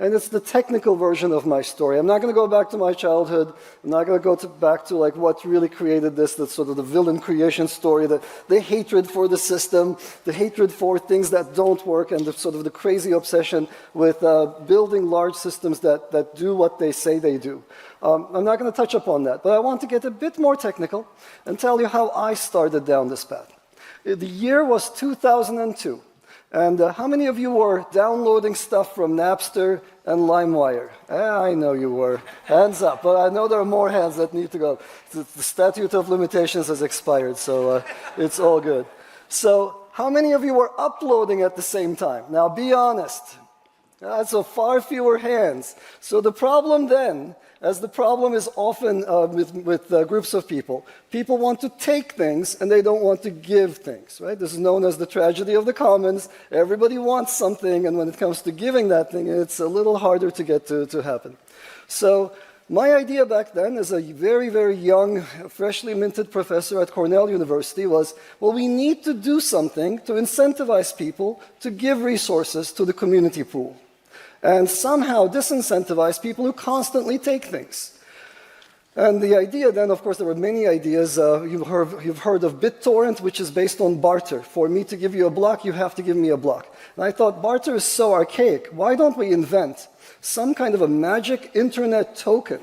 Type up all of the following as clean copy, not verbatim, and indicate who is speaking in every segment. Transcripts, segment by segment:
Speaker 1: and it's the technical version of my story. I'm not going to go back to my childhood. I'm not going to go back to like what really created this, that's sort of the villain creation story, the hatred for the system, the hatred for things that don't work, and the sort of the crazy obsession with building large systems that do what they say they do. I'm not going to touch upon that, but I want to get a bit more technical and tell you how I started down this path. The year was 2002. And how many of you were downloading stuff from Napster and LimeWire? I know you were. Hands up. But I know there are more hands that need to go. The statute of limitations has expired, so it's all good. So how many of you were uploading at the same time? Now be honest. So far fewer hands. So the problem then, as the problem is often with groups of people, people want to take things and they don't want to give things, right? This is known as the tragedy of the commons. Everybody wants something, and when it comes to giving that thing, it's a little harder to get to happen. So my idea back then, as a very, very young, freshly minted professor at Cornell University, was, well, we need to do something to incentivize people to give resources to the community pool, and somehow disincentivize people who constantly take things. And the idea then, of course, there were many ideas. You've heard of BitTorrent, which is based on barter. For me to give you a block, you have to give me a block. And I thought, barter is so archaic. Why don't we invent some kind of a magic internet token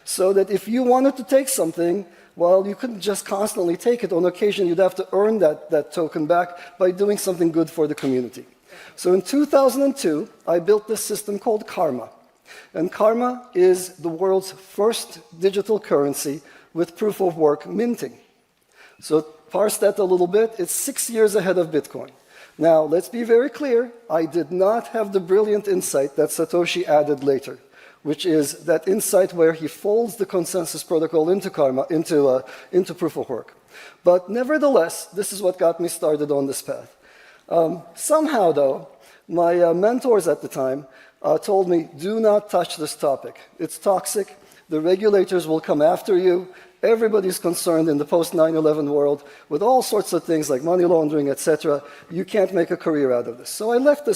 Speaker 1: so that if you wanted to take something, well, you couldn't just constantly take it. On occasion, you'd have to earn that token back by doing something good for the community. So in 2002, I built this system called Karma. And Karma is the world's first digital currency with proof of work minting. So parse that a little bit, it's 6 years ahead of Bitcoin. Now, let's be very clear, I did not have the brilliant insight that Satoshi added later, which is that insight where he folds the consensus protocol into Karma, into proof of work. But nevertheless, this is what got me started on this path. Somehow, though, my mentors at the time told me, do not touch this topic. It's toxic. The regulators will come after you. Everybody's concerned in the post-9/11 world with all sorts of things like money laundering, etc. You can't make a career out of this. So I left this